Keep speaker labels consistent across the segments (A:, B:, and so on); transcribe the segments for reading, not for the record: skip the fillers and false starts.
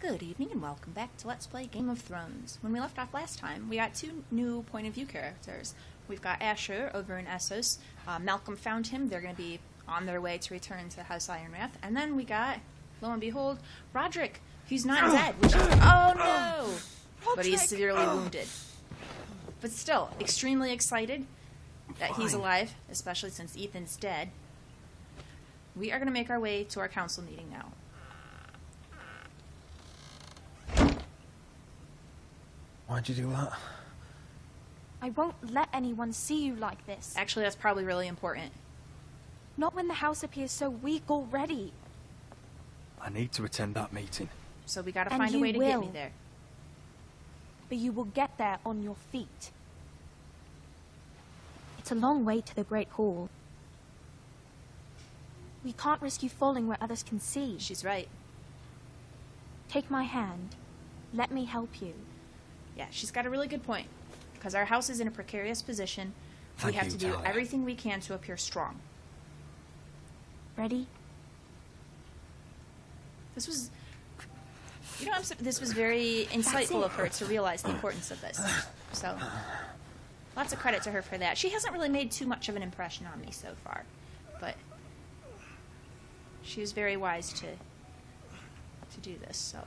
A: Good evening and welcome back to Let's Play Game of Thrones. When we left off last time, we got two new point of view characters. We've got Asher over in Essos. Malcolm found him. They're going to be on their way to return to House Ironrath. And then we got, lo and behold, Rodrik, who's not dead, which is, oh no! But he's severely wounded. But still, extremely excited that he's alive, especially since Ethan's dead. We are going to make our way to our council meeting now.
B: Why'd you do that?
C: I won't let anyone see you like this.
A: Actually, that's probably really important.
C: Not when the house appears so weak already.
B: I need to attend that meeting.
A: So we gotta find a way to get me there.
C: But you will get there on your feet. It's a long way to the Great Hall. We can't risk you falling where others can see.
A: She's right.
C: Take my hand. Let me help you.
A: Yeah, she's got a really good point. Because our house is in a precarious position. We have to do
B: Talia.
A: everything we can to appear strong.
C: Ready?
A: This was... You know, this was very insightful of her to realize the importance of this. So, lots of credit to her for that. She hasn't really made too much of an impression on me so far. But she was very wise to do this, so...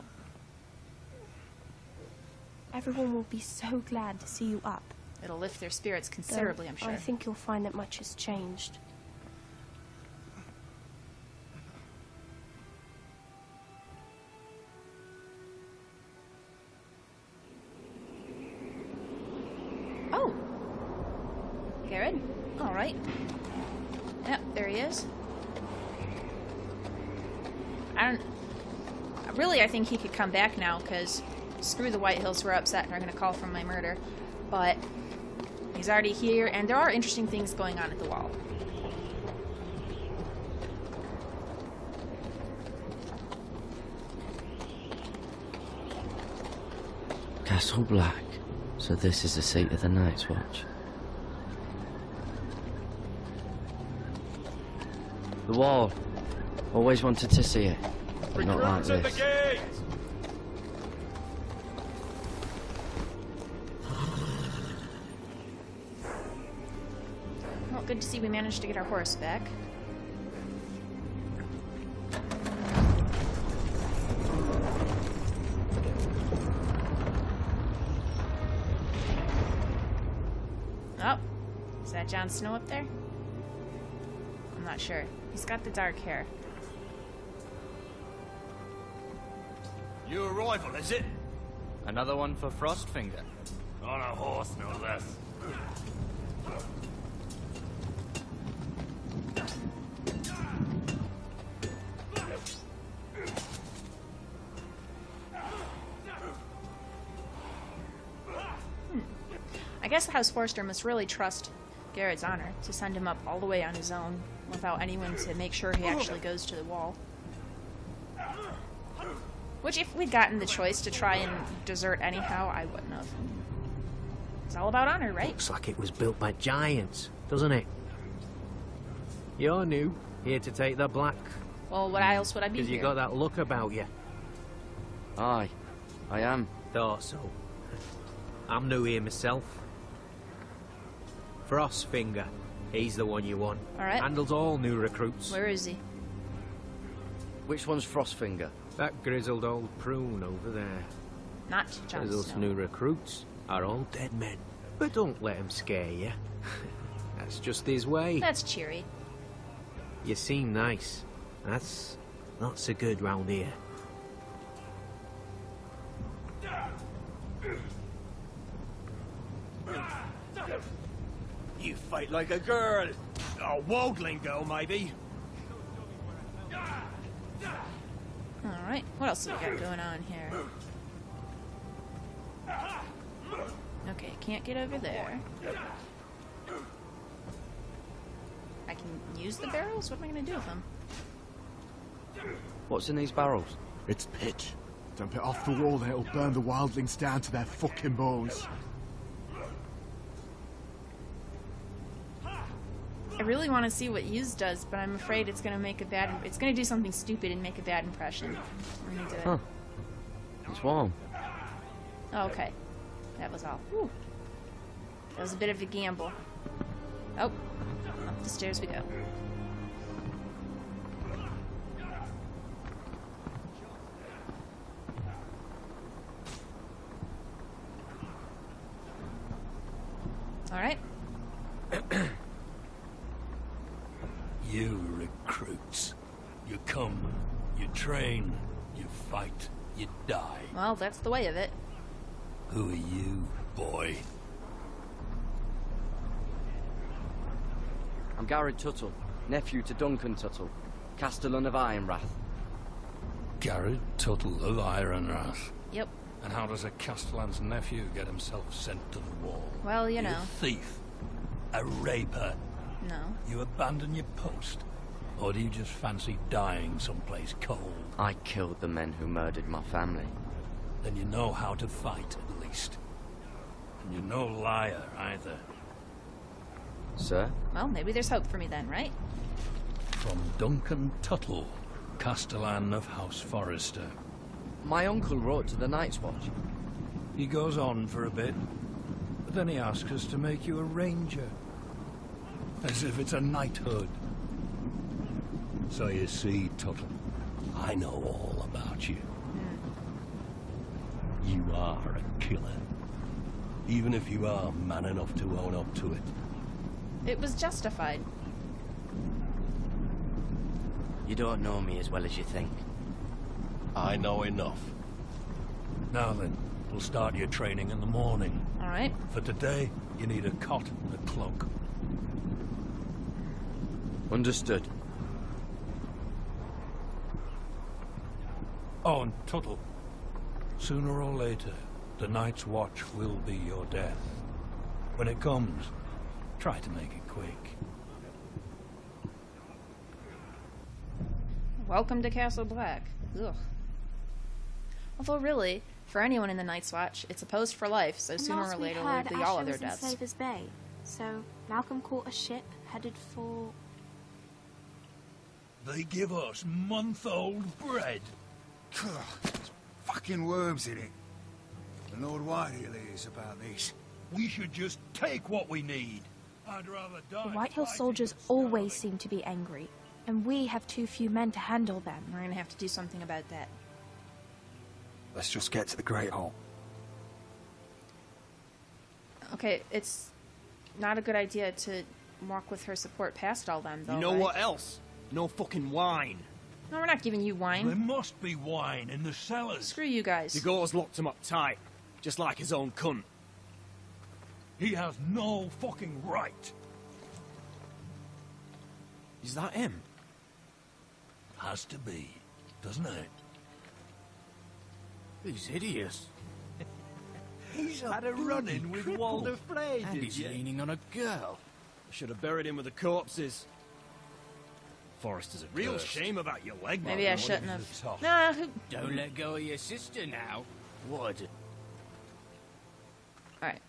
C: Everyone will be so glad to see you up.
A: It'll lift their spirits considerably, I'm sure.
C: I think you'll find that much has changed.
A: Oh! Gared? Alright. Yep, there he is. Really, I think he could come back now, because... Screw the Whitehills who are upset and are going to call for my murder. But he's already here, and there are interesting things going on at the wall.
D: Castle Black. So this is the seat of the Night's Watch. The wall. Always wanted to see it, but not like this.
A: Good to see we managed to get our horse back. Oh, is that Jon Snow up there? I'm not sure. He's got the dark hair.
E: Your arrival, is it?
F: Another one for Frostfinger.
E: On a horse, no less.
A: I guess the House Forster must really trust Gared's honor to send him up all the way on his own without anyone to make sure he actually goes to the wall. Which, if we'd gotten the choice to try and desert anyhow, I wouldn't have. It's all about honor, right?
G: Looks like it was built by giants, doesn't it? You're new, here to take the black.
A: Well, what else would I be here?
G: Because you got that look about you.
D: Aye, I am.
G: Thought so. I'm new here myself. Frostfinger, he's the one you want.
A: Alright.
G: Handles all new recruits.
A: Where is he?
D: Which one's Frostfinger?
G: That grizzled old prune over there.
A: Not Jon
G: Those
A: Snow.
G: new recruits are all dead men. But don't let him scare you. That's just his way.
A: That's cheery.
G: You seem nice. That's not so good round here.
E: You fight like a girl. A worldling girl, maybe.
A: Alright, what else have we got going on here? Okay, can't get over there. I can use the barrels? What am I going to do with them?
D: What's in these barrels?
H: It's pitch. Dump it off the wall, then it'll burn the wildlings down to their fucking bones.
A: I really want to see what Use does, but I'm afraid it's going to make a bad... It's going to do something stupid and make a bad impression. I'm going to do it.
D: Huh. It's warm.
A: Oh, okay. That was all. Whew. That was a bit of a gamble. Oh, up the stairs we go. All right.
E: You recruits. You come, you train, you fight, you die.
A: Well, that's the way of it.
E: Who are you, boy?
D: I'm Gared Tuttle, nephew to Duncan Tuttle, Castellan of Ironrath.
E: Gared Tuttle of Ironrath.
A: Yep.
E: And how does a Castellan's nephew get himself sent to the wall?
A: Well, you know.
E: A thief? A raper?
A: No.
E: You abandon your post? Or do you just fancy dying someplace cold?
D: I killed the men who murdered my family.
E: Then you know how to fight, at least. And you're no liar, either.
D: Sir?
A: Well, maybe there's hope for me then, right?
E: From Duncan Tuttle, Castellan of House Forrester.
D: My uncle wrote to the Night's Watch.
E: He goes on for a bit, but then he asks us to make you a ranger. As if it's a knighthood. So you see, Tuttle, I know all about you. You are a killer. Even if you are man enough to own up to it.
A: It was justified.
D: You don't know me as well as you think.
E: I know enough. Now then, we'll start your training in the morning.
A: All right.
E: For today, you need a cot and a cloak.
D: Understood.
E: Oh, and Tuttle, sooner or later, the Night's Watch will be your death. When it comes, try to make it quick.
A: Welcome to Castle Black. Ugh. Although really, for anyone in the Night's Watch, it's a post for life, so sooner or later there'll be all of their deaths.
C: In Slaver's Bay, so Malcolm caught a ship headed for...
E: They give us month-old bread.
I: There's fucking worms in it. The Lord Whitehills hears about these.
E: We should just take what we need. I'd rather die.
C: The Whitehill
E: fighting
C: soldiers
E: the
C: always
E: Scarlet.
C: seem to be angry, and we have too few men to handle them.
A: We're gonna have to do something about that.
B: Let's just get to the Great Hall.
A: Okay, it's not a good idea to walk with her support past all them, though,
F: You know
A: right?
F: what else? No fucking wine.
A: No, we're not giving you
E: There
A: wine.
E: must be wine in the cellars.
A: Screw you guys.
F: Degau's locked him up tight, just like his own cunt.
E: He has no fucking right.
F: Is that him?
E: Has to be, doesn't it?
F: He's hideous.
E: He's had a run-in with Walder Frey,
F: And he's leaning on a girl. I should have buried him with the corpses. Forrester's a real
E: cursed.
F: shame about your leg.
A: Maybe I
E: What
A: shouldn't
E: is
A: have.
E: the top?
A: Nah, who...
F: Don't let go of your sister now. Would.
A: Alright.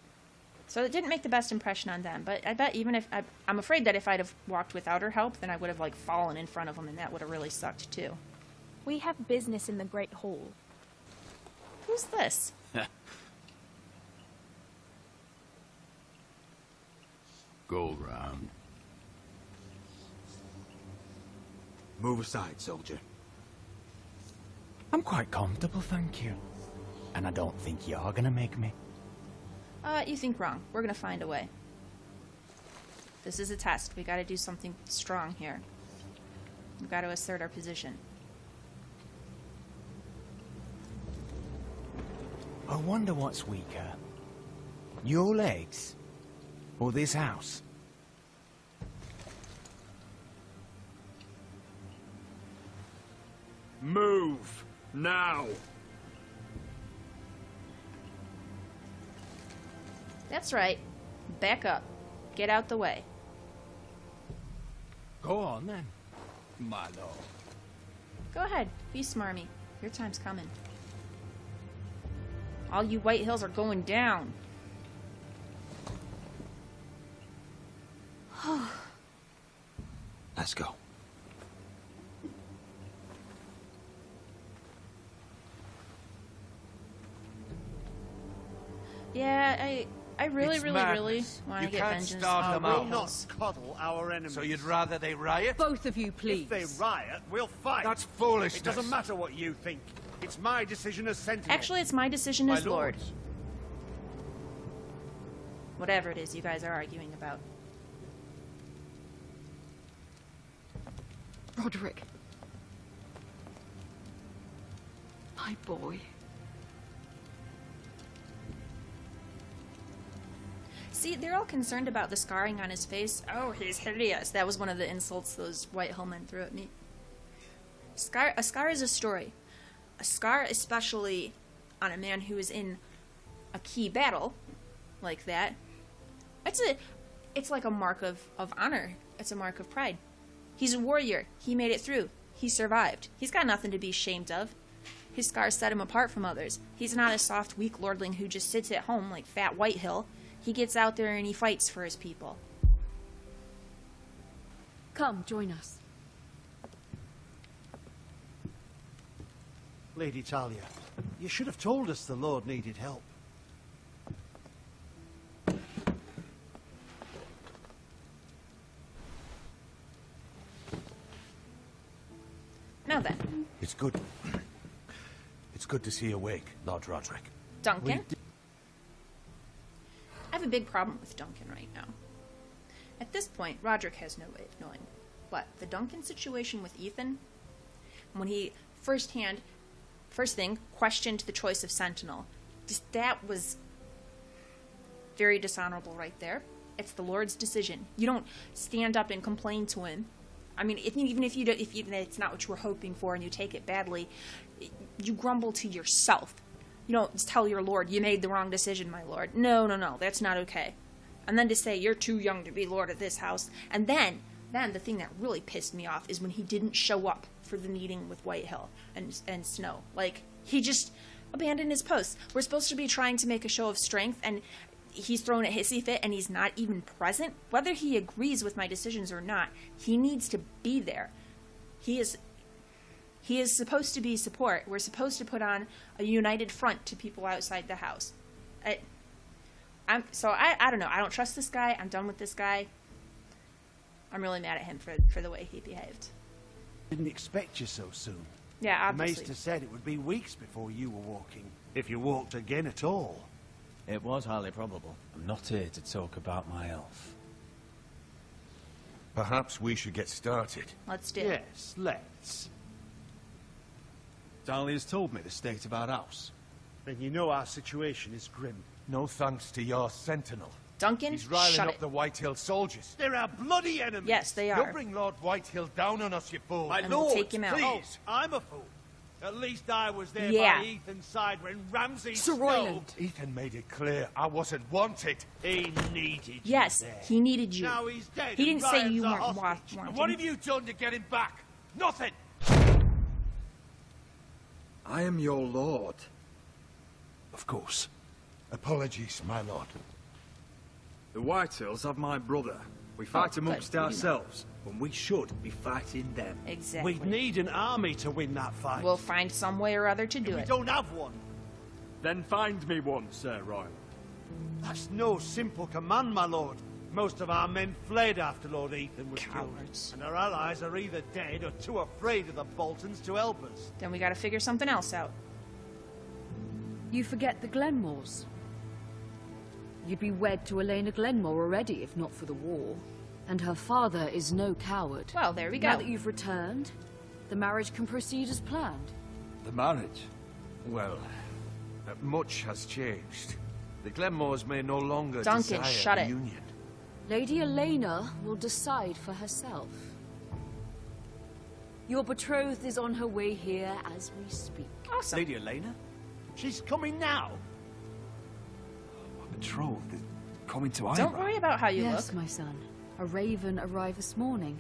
A: So it didn't make the best impression on them, but I bet even if... I'm afraid that if I'd have walked without her help, then I would have, like, fallen in front of them, and that would have really sucked, too.
C: We have business in the Great Hall.
A: Who's this?
I: Go round. Move aside, soldier.
B: I'm quite comfortable, thank you. And I don't think you're gonna make me.
A: You think wrong. We're gonna find a way. This is a test. We gotta do something strong here. We've gotta assert our position.
B: I wonder what's weaker. Your legs? Or this house?
F: Move! Now!
A: That's right. Back up. Get out the way.
B: Go on then, my lord.
A: Go ahead. Be smarmy. Your time's coming. All you Whitehills are going down.
B: Let's go.
A: Yeah, I really,
J: It's
A: really
J: madness.
A: want to
J: You
A: get
J: can't
A: vengeance
J: start
A: on
J: them
A: the
J: out.
K: We'll not
A: Whitehills.
K: coddle our enemies.
J: So you'd rather they riot?
L: Both of you, please.
K: If they riot, we'll fight.
J: That's foolishness.
K: It doesn't matter what you think. It's my decision as Sentinel.
A: Actually, it's my decision as
J: My
A: Lord.
J: lords.
A: Whatever it is you guys are arguing about.
L: Rodrik. My boy.
A: See, they're all concerned about the scarring on his face. Oh, he's hideous. That was one of the insults those Whitehill men threw at me. A scar is a story. A scar, especially on a man who is in a key battle like that, it's like a mark of honor. It's a mark of pride. He's a warrior. He made it through. He survived. He's got nothing to be ashamed of. His scars set him apart from others. He's not a soft, weak lordling who just sits at home like Fat Whitehill. He gets out there and he fights for his people.
L: Come, join us.
K: Lady Talia, you should have told us the Lord needed help.
A: Now then,
J: It's good. It's good to see you awake, Lord Rodrik.
A: Duncan. I have a big problem with Duncan right now. At this point, Rodrik has no way of knowing. But the Duncan situation with Ethan, when he first thing, questioned the choice of Sentinel, just that was very dishonorable right there. It's the Lord's decision. You don't stand up and complain to him. I mean, even if it's not what you were hoping for and you take it badly, you grumble to yourself. You don't tell your lord, you made the wrong decision, my lord. No, that's not okay. And then to say, you're too young to be lord of this house. And then the thing that really pissed me off is when he didn't show up for the meeting with Whitehill and Snow. Like, he just abandoned his post. We're supposed to be trying to make a show of strength, and he's thrown a hissy fit, and he's not even present. Whether he agrees with my decisions or not, he needs to be there. He is supposed to be support. We're supposed to put on a united front to people outside the house. I don't know. I don't trust this guy. I'm done with this guy. I'm really mad at him for the way he behaved.
K: Didn't expect you so soon.
A: Yeah,
K: The
A: obviously.
K: Maester said it would be weeks before you were walking, if you walked again at all.
B: It was highly probable. I'm not here to talk about my elf.
J: Perhaps we should get started.
A: Let's do it.
K: Yes, let's.
H: Talia's told me the state of our house.
K: Then you know our situation is grim.
J: No thanks to your sentinel.
A: Duncan,
J: He's riling
A: shut
J: up
A: it.
J: the Whitehill soldiers.
K: They're our bloody enemies!
A: Yes, they
J: You'll
A: are.
J: bring Lord Whitehill down on us, you fool.
K: My
A: And we'll
K: lord,
A: take him out.
K: please! Oh, I'm a fool. At least I was there
A: Yeah.
K: by Ethan's side when Ramsay
L: Sir
K: Snow...
L: Royland.
J: Ethan made it clear I wasn't wanted.
K: He needed you
A: Yes,
K: there.
A: he needed you.
K: Now he's dead.
A: He didn't
K: and
A: say
K: Ryan's
A: you
K: a
A: weren't
K: hostage.
A: wanted.
J: And what have you done to get him back? Nothing!
H: I am your lord. Of course.
J: Apologies, my lord.
H: The Whitehills have my brother. We fight
A: good.
H: amongst
A: We do know.
H: ourselves, when we should be fighting them.
A: Exactly.
K: We'd need an army to win that fight.
A: We'll find some way or other to do
K: we
A: it.
K: don't have one.
H: Then find me one, Sir Royal.
K: That's no simple command, my lord. Most of our men fled after Lord Ethan was
A: Cowards.
K: killed. And our allies are either dead or too afraid of the Boltons to help us.
A: Then we gotta figure something else out.
L: You forget the Glenmores. You'd be wed to Elaena Glenmore already if not for the war. And her father is no coward.
A: Well, there we go.
L: Now that you've returned, the marriage can proceed as planned.
H: The marriage?
J: Well, much has changed. The Glenmores may no longer
A: Duncan,
J: desire
A: shut
J: the
A: it.
J: union.
L: Lady Elaena will decide for herself. Your betrothed is on her way here as we speak.
A: Awesome.
H: Lady Elaena?
K: She's coming now.
H: My betrothed is coming to Ironrath.
A: Don't worry about how you
L: Yes,
A: look.
L: my son. A raven arrived this morning.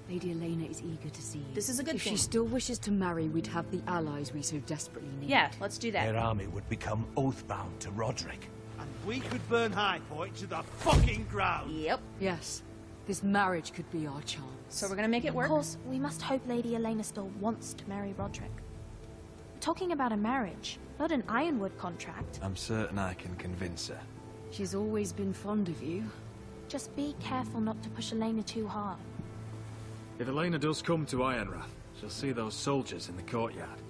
L: Lady Elaena is eager to see you.
A: This is a good
L: if
A: thing.
L: she still wishes to marry, we'd have the allies we so desperately need.
A: Yeah, let's do
J: Their
A: that.
J: army would become oath-bound to Rodrik.
K: And we could burn Highpoint to the fucking ground.
A: Yep.
L: Yes. This marriage could be our chance.
A: So we're gonna make it
C: Of
A: work.
C: course, we must hope Lady Elaena still wants to marry Rodrik. talking about a marriage, not an Ironwood contract.
M: I'm certain I can convince her.
L: She's always been fond of you.
C: Just be careful not to push Elaena too hard.
H: If Elaena does come to Ironrath, she'll see those soldiers in the courtyard.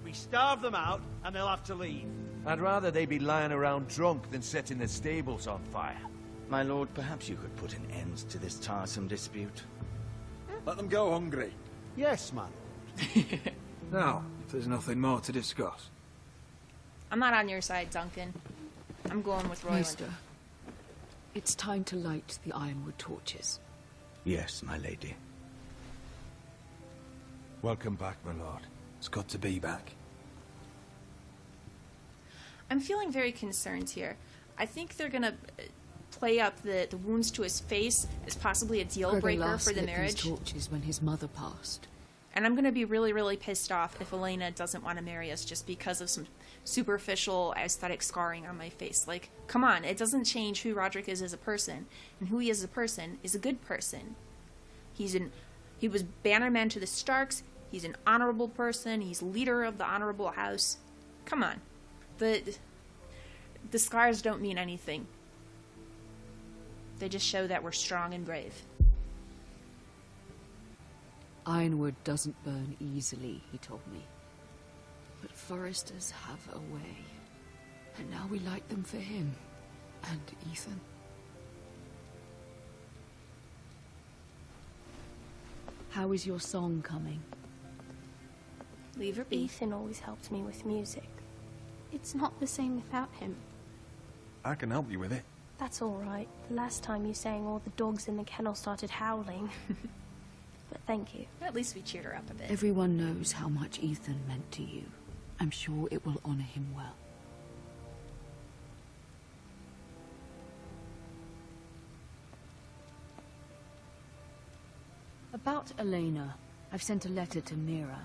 K: We starve them out, and they'll have to leave.
J: I'd rather they be lying around drunk than setting the stables on fire.
B: My lord, perhaps you could put an end to this tiresome dispute.
I: Let them go hungry.
K: Yes, man.
H: Now, if there's nothing more to discuss.
A: I'm not on your side, Duncan. I'm going with Royland.
L: Maester, it's time to light the Ironwood torches.
B: Yes, my lady.
M: Welcome back, my lord. It's good to be back.
A: I'm feeling very concerned here. I think they're gonna play up the wounds to his face as possibly a deal
L: Gregor
A: breaker
L: last
A: for the
L: lit these
A: marriage.
L: torches when his mother passed.
A: And I'm gonna be really, really pissed off if Elaena doesn't want to marry us just because of some superficial aesthetic scarring on my face. Like, come on, it doesn't change who Rodrik is as a person. And who he is as a person is a good person. He was bannerman to the Starks. He's an honorable person. He's leader of the honorable house. Come on. The scars don't mean anything. They just show that we're strong and brave.
L: Ironwood doesn't burn easily, he told me. But foresters have a way. And now we light them for him. And Ethan. How is your song coming?
A: Leave her be.
N: Ethan always helped me with music. It's not the same without him.
M: I can help you with it.
N: That's all right. The last time you sang, all the dogs in the kennel started howling. But thank you.
A: At least we cheered her up a bit.
L: Everyone knows how much Ethan meant to you. I'm sure it will honor him well. About Elaena, I've sent a letter to Mira.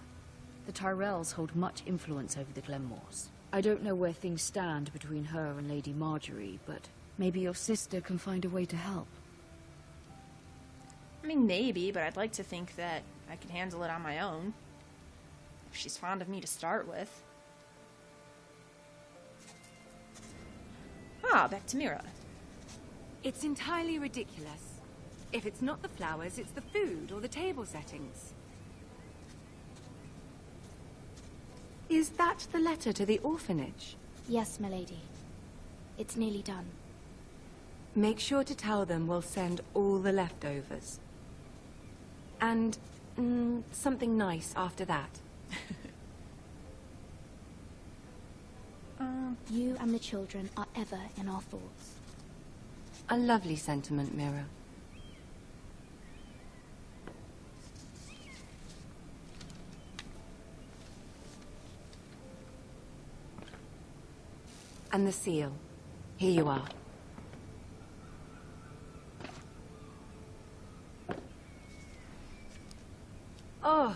L: The Tyrells hold much influence over the Glenmores. I don't know where things stand between her and Lady Margaery, but maybe your sister can find a way to help.
A: I mean, maybe, but I'd like to think that I can handle it on my own. If she's fond of me to start with. Ah, back to Mira.
O: It's entirely ridiculous. If it's not the flowers, it's the food or the table settings. Is that the letter to the orphanage?
N: Yes, my lady. It's nearly done.
O: Make sure to tell them we'll send all the leftovers. And something nice after that.
N: You and the children are ever in our thoughts.
O: A lovely sentiment, Mira. And the seal. Here you are. Oh,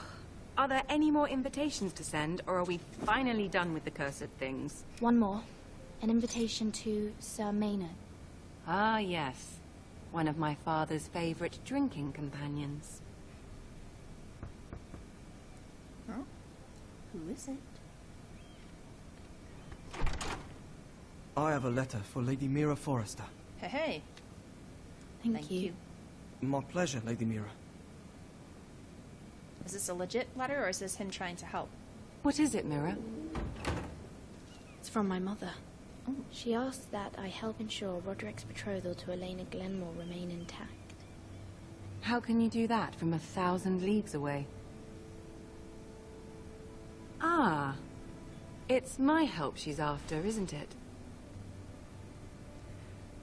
O: are there any more invitations to send, or are we finally done with the cursed things?
N: One more. An invitation to Sir Maynard.
O: Ah, yes. One of my father's favorite drinking companions.
A: Huh? Who is it?
F: I have a letter for Lady Mira Forrester.
A: Hey, hey.
N: Thank you.
F: My pleasure, Lady Mira.
A: Is this a legit letter, or is this him trying to help?
O: What is it, Mira?
N: It's from my mother. Oh. She asked that I help ensure Rodrik's betrothal to Elaena Glenmore remain intact.
O: How can you do that from 1,000 leagues away? Ah. It's my help she's after, isn't it?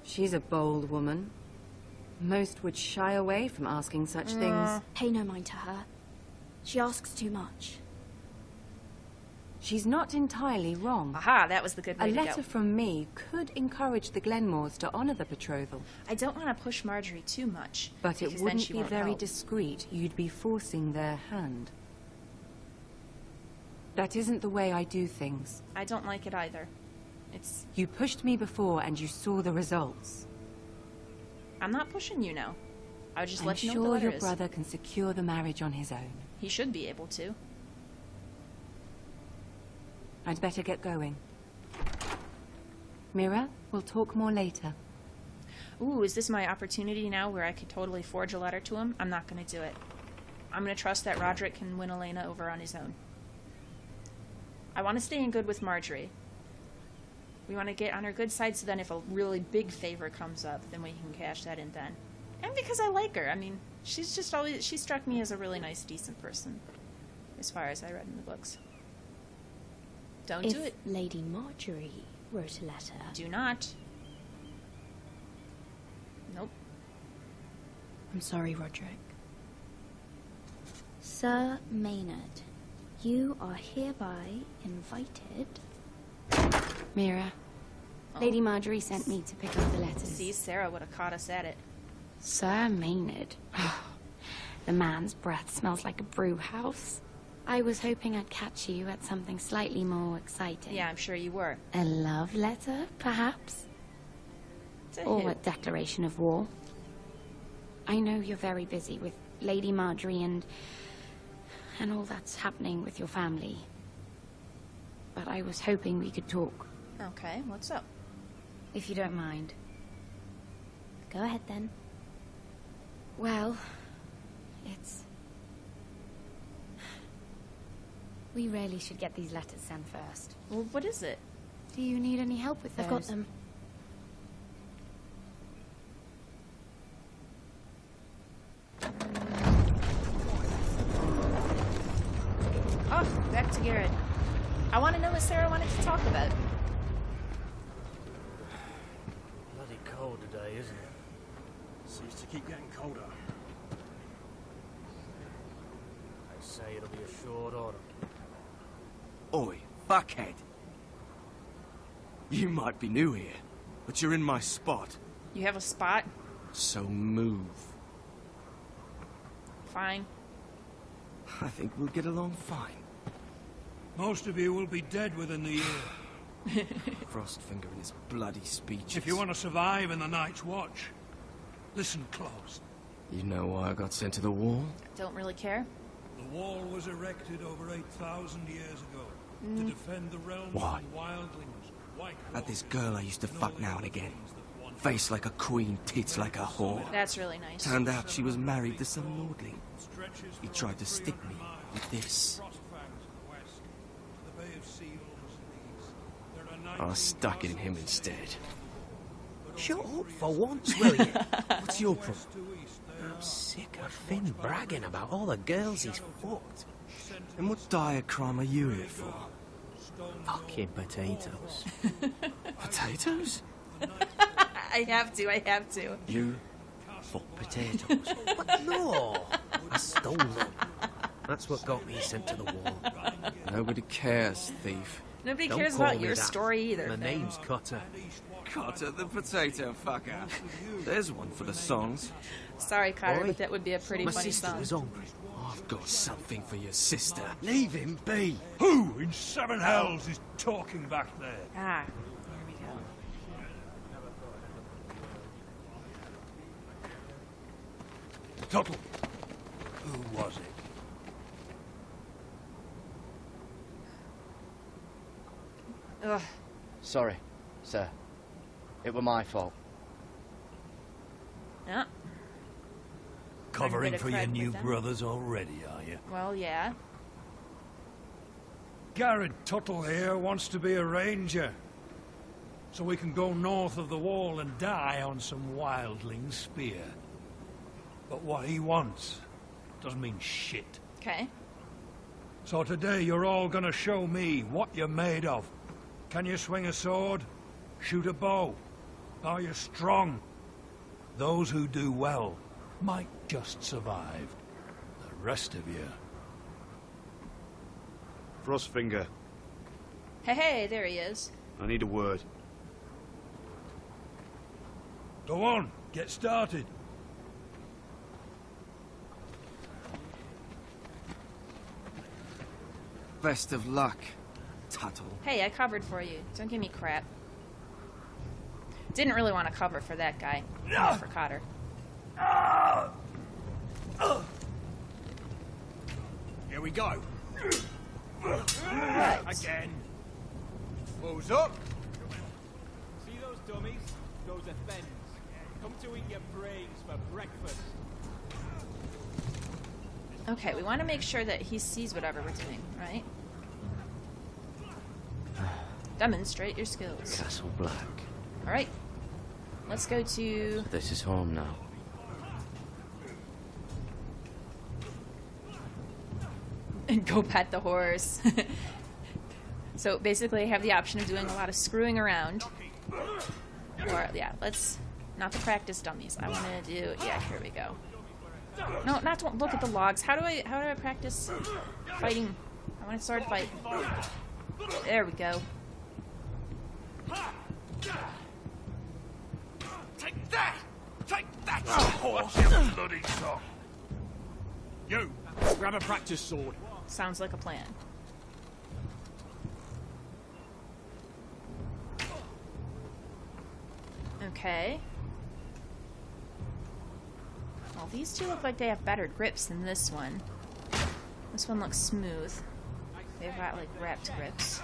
O: She's a bold woman. Most would shy away from asking such things.
N: Pay no mind to her. She asks too much.
O: She's not entirely wrong.
A: Aha, that was the good way to go.
O: A letter from me could encourage the Glenmores to honor the betrothal.
A: I don't want to push Margaery too much.
O: But it wouldn't be very
A: help.
O: discreet. You'd be forcing their hand. That isn't the way I do things.
A: I don't like it either. It's...
O: You pushed me before and you saw the results.
A: I'm not pushing you now. I would just
O: I'm
A: let you know
O: sure
A: what the
O: your
A: letter is.
O: brother can secure the marriage on his own.
A: He should be able to.
O: I'd better get going. Mira, we'll talk more later.
A: Ooh, is this my opportunity now where I could totally forge a letter to him? I'm not going to do it. I'm going to trust that Rodrik can win Elaena over on his own. I want to stay in good with Margaery. We want to get on her good side, so then if a really big favor comes up, then we can cash that in then. And because I like her. I mean, she's just always... She struck me as a really nice, decent person, as far as I read in the books. Don't do it.
N: If Lady Margaery wrote a letter...
A: Do not. Nope.
N: I'm sorry, Rodrik. Sir Maynard, you are hereby invited...
P: Mira, Lady Margaery sent me to pick up the letters.
A: See, Sarah would have caught us at it.
P: Sir Maynard. The man's breath smells like a brew house. I was hoping I'd catch you at something slightly more exciting.
A: Yeah, I'm sure you were.
P: A love letter, perhaps? Or a declaration of war. I know you're very busy with Lady Margaery and all that's happening with your family. But I was hoping we could talk.
A: Okay, what's up?
P: If you don't mind.
N: Go ahead, then.
P: Well, it's... We really should get these letters sent first.
A: Well, what is it?
P: Do you need any help with those?
N: I've got them.
A: Oh, back to Gared. I want to know what Sarah wanted to talk about.
K: Bloody cold today, isn't it? Seems to keep getting colder. They say it'll be a short order.
F: Oi, fuckhead. You might be new here, but you're in my spot.
A: You have a spot?
F: So move.
A: Fine.
F: I think we'll get along fine.
E: Most of you will be dead within the year.
F: Frostfinger and his bloody speeches.
E: If you want to survive in the Night's Watch, listen close.
F: You know why I got sent to the wall?
A: Don't really care.
E: The wall was erected over 8,000 years ago to defend the realms
F: Why?
E: from wildlings. White
F: Had this girl I used to fuck now and again. Face like a queen, tits like a whore.
A: That's really nice.
F: Turned out she was married to some lordling. He tried to stick me with this. I stuck it in him instead.
G: Shut up for once, will you? What's your problem? I'm sick of Finn bragging about all the girls he's fucked.
F: And what dire crime are you here for?
G: Fucking potatoes.
F: Potatoes?
A: I have to.
F: You fuck potatoes?
G: But no! I stole them. That's what got me sent to the wall.
F: Nobody cares, thief.
A: Nobody
G: Don't
A: cares
G: call
A: about
G: me
A: your
G: that.
A: story either.
G: My name's Cutter.
F: Cotter the potato fucker. There's one for the songs.
A: Sorry, Cotter,
G: Oi,
A: but that would be a pretty
G: my
A: funny
G: sister
A: song.
G: was hungry.
F: I've got something for your sister.
E: Leave him be. Who in seven hells is talking back there?
A: Ah, here we go.
E: Tuttle. Who was it?
A: Ugh.
D: Sorry, sir. It were my fault.
A: Yeah.
E: Covering
A: bit of
E: for your
A: cred
E: new
A: with them.
E: brothers already, are you?
A: Well, yeah.
E: Gared Tuttle here wants to be a ranger. So we can go north of the wall and die on some wildling spear. But what he wants doesn't mean shit.
A: Okay.
E: So today you're all gonna show me what you're made of. Can you swing a sword? Shoot a bow? Are you strong? Those who do well might just survive. The rest of you...
Q: Frostfinger,
A: Hey, there he is.
Q: I need a word.
E: Go on, get started.
F: Best of luck, Tuttle.
A: Hey, I covered for you. Don't give me crap. Didn't really want to cover for that guy. Not for Cotter.
F: Here we go.
A: Right.
E: Again.
F: Who's up?
R: See those dummies? Those are Fens. Come to eat your brains for breakfast.
A: Okay, we want to make sure that he sees whatever we're doing, right? Demonstrate your skills.
D: Castle Black.
A: Alright. Let's go to...
D: This is home now.
A: And go pet the horse. So basically I have the option of doing a lot of screwing around. Or, yeah, let's... Not the practice dummies. I want to do... Yeah, here we go. No, not to look at the logs. How do I practice fighting? I want to sword fight. There we go.
I: Take that! Take that! Horse, you bloody cock!
F: You! Grab a practice sword.
A: Sounds like a plan. Okay. Well, these two look like they have better grips than this one. This one looks smooth. They've got, like, wrapped grips.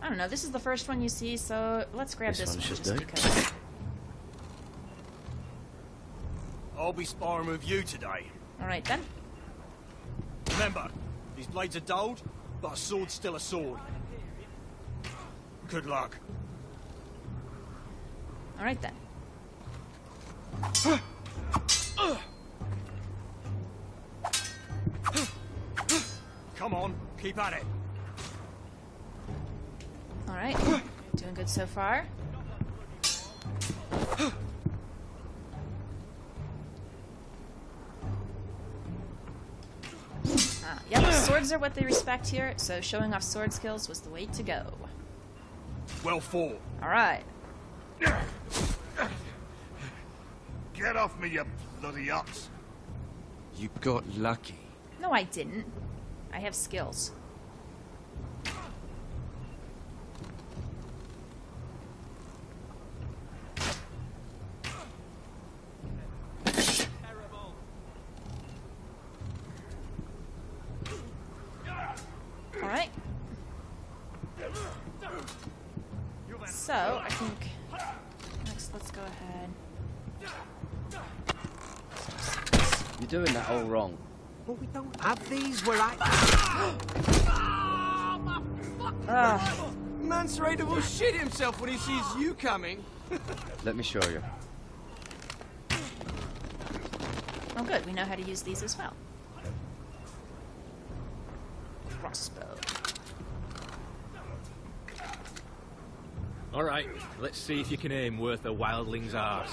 A: I don't know. This is the first one you see, so let's grab this one just because.
F: I'll be sparring with you today.
A: Alright then.
F: Remember, these blades are dulled, but a sword's still a sword. Good luck.
A: Alright then.
F: Come on, keep at it.
A: Alright. Doing good so far. Yep, swords are what they respect here, so showing off sword skills was the way to go.
F: Well fought.
A: Alright.
I: Get off me, you bloody ox!
J: You got lucky.
A: No, I didn't. I have skills. Alright. So, I think next let's go ahead.
D: You're doing that all wrong.
G: But we don't have these where I...
J: Mance Raider will shit himself when he sees you coming.
D: Let me show you.
A: Oh good, we know how to use these as well. Crossbow.
R: Alright, let's see if you can aim worth a wildling's arse.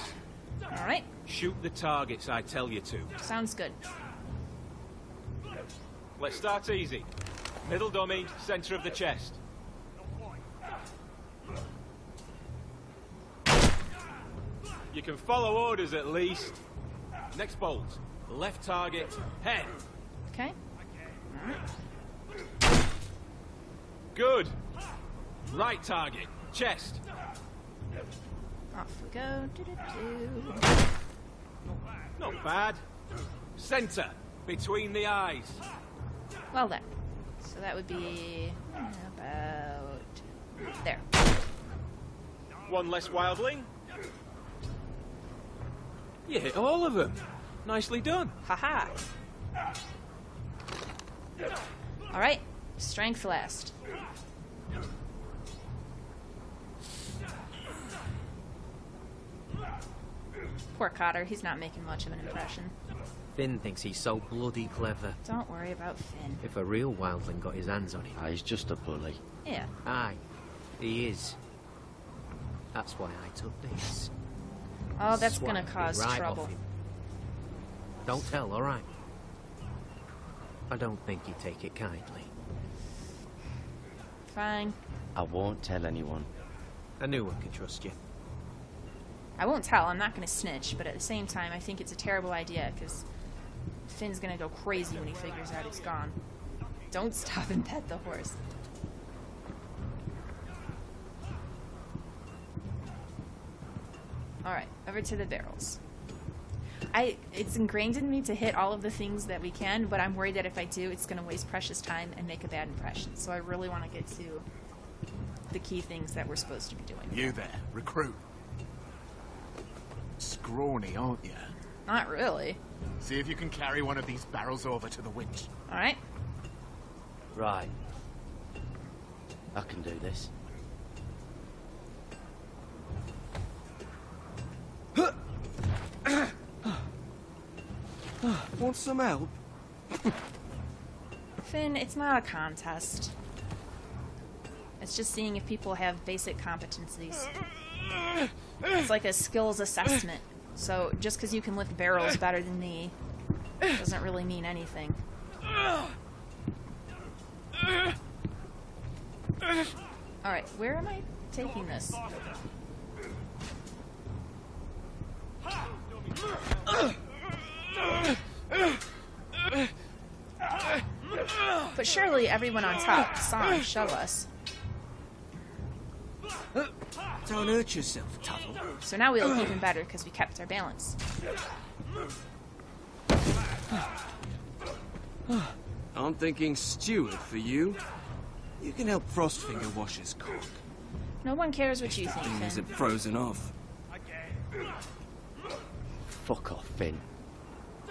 A: Alright.
R: Shoot the targets I tell you to.
A: Sounds good.
R: Let's start easy. Middle dummy, center of the chest. You can follow orders at least. Next bolt. Left target, head.
A: Okay.
R: Good. Right target, chest.
A: Off we go.
R: Not bad. Center, between the eyes.
A: Well then. So that would be about there.
R: One less wildling. You hit all of them. Nicely done.
A: Haha. Alright. Strength last. Poor Cotter, he's not making much of an impression.
G: Finn thinks he's so bloody clever.
A: Don't worry about Finn.
G: If a real wildling got his hands on him.
D: He's just a bully.
A: Yeah.
G: Aye, he is. That's why I took this.
A: Oh, that's
G: Swat
A: gonna cause
G: right
A: trouble.
G: off him. Don't tell, alright? I don't think he'd take it kindly.
A: Fine.
D: I won't tell anyone.
G: I knew I could trust you.
A: I won't tell, I'm not gonna snitch, but at the same time, I think it's a terrible idea, because Finn's gonna go crazy when he figures out he's gone. Don't stop and pet the horse. Alright, over to the barrels. it's ingrained in me to hit all of the things that we can, but I'm worried that if I do, it's going to waste precious time and make a bad impression. So I really want to get to the key things that we're supposed to be doing.
H: You there, recruit. Scrawny, aren't you?
A: Not really.
H: See if you can carry one of these barrels over to the winch.
A: All right.
D: Right. I can do this.
G: Want some help?
A: Finn, it's not a contest. It's just seeing if people have basic competencies. It's like a skills assessment. So just because you can lift barrels better than me doesn't really mean anything. Alright, where am I taking this? But surely everyone on top saw and show us.
G: Don't hurt yourself, Tuttle.
A: So now we look even better because we kept our balance.
G: I'm thinking steward for you. You can help Frostfinger wash his cock.
A: No one cares what you
G: The
A: think,
G: thing
A: Finn.
G: isn't frozen off.
D: Fuck off, Finn.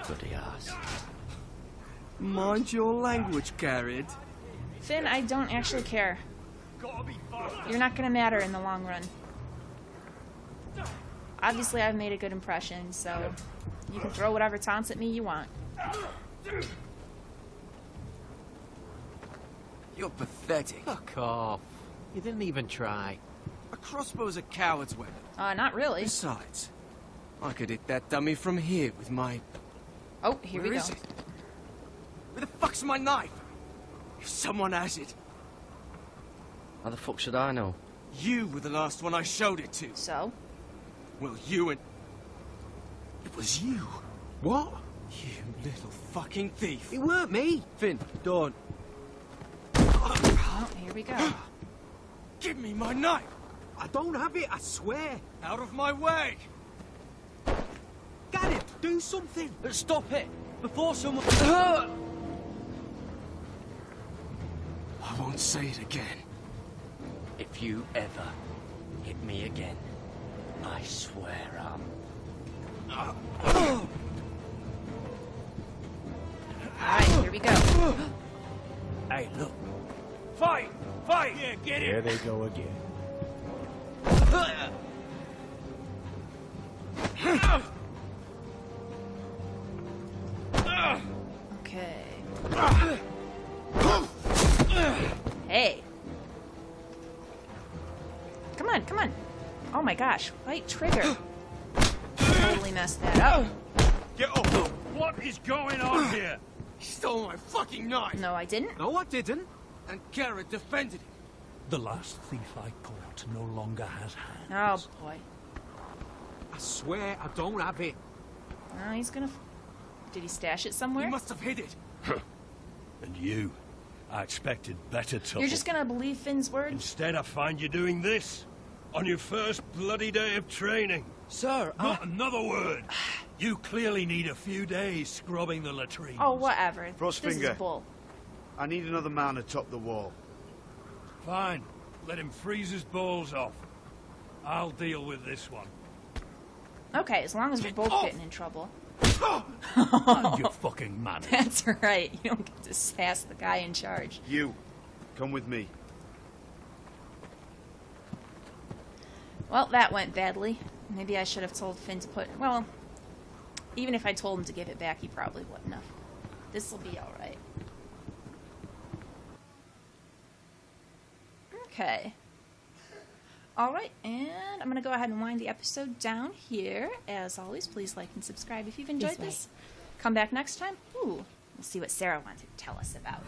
D: Bloody ass.
G: Mind your language, Gared.
A: Finn, I don't actually care. You're not gonna matter in the long run. Obviously, I've made a good impression, so you can throw whatever taunts at me you want.
G: You're pathetic. Fuck off. You didn't even try. A crossbow's a coward's weapon.
A: Not really.
G: Besides, I could hit that dummy from here with my...
A: Oh, here we go.
G: Where is it? Where the fuck's my knife? If someone has it.
D: How the fuck should I know?
G: You were the last one I showed it to.
A: So?
G: Well, you and... It was you. What? You little fucking thief. It weren't me. Finn, don't.
A: Oh, here we go.
G: Give me my knife. I don't have it, I swear. Out of my way. Got it. Do something.
K: Stop it! Before someone...
G: I won't say it again.
D: If you ever hit me again, I swear
A: Alright, here we go.
K: Hey, look. Fight! Fight! Yeah, get it!
B: There they go again.
A: Okay. Hey. Come on, come on. Oh my gosh, right trigger. Totally messed that up.
K: Get off! What is going on here?
G: He stole my fucking knife.
A: No, I didn't.
G: No, I didn't. And Gared defended it.
E: The last thief I caught no longer has hands.
A: Oh boy.
G: I swear I don't have it.
A: Oh, he's gonna... Did he stash it somewhere?
G: You must have hid it.
E: And you? I expected better, Tuttle.
A: You're just gonna believe Finn's word?
E: Instead, I find you doing this. On your first bloody day of training.
G: Sir,
E: Not another word. You clearly need a few days scrubbing the latrines.
A: Oh, whatever. This
Q: Frostfinger.
A: is bull.
Q: I need another man atop the wall.
E: Fine. Let him freeze his balls off. I'll deal with this one.
A: Okay, as long as we're both getting in trouble.
E: And your fucking manners.
A: That's right. You don't get to sass the guy in charge.
Q: You, come with me.
A: Well, that went badly. Maybe I should have told Finn to put... Well, even if I told him to give it back, he probably wouldn't have. This'll be alright. Okay. Alright, and I'm going to go ahead and wind the episode down here. As always, please like and subscribe if you've enjoyed this. Come back next time. Ooh, we'll see what Sarah wanted to tell us about.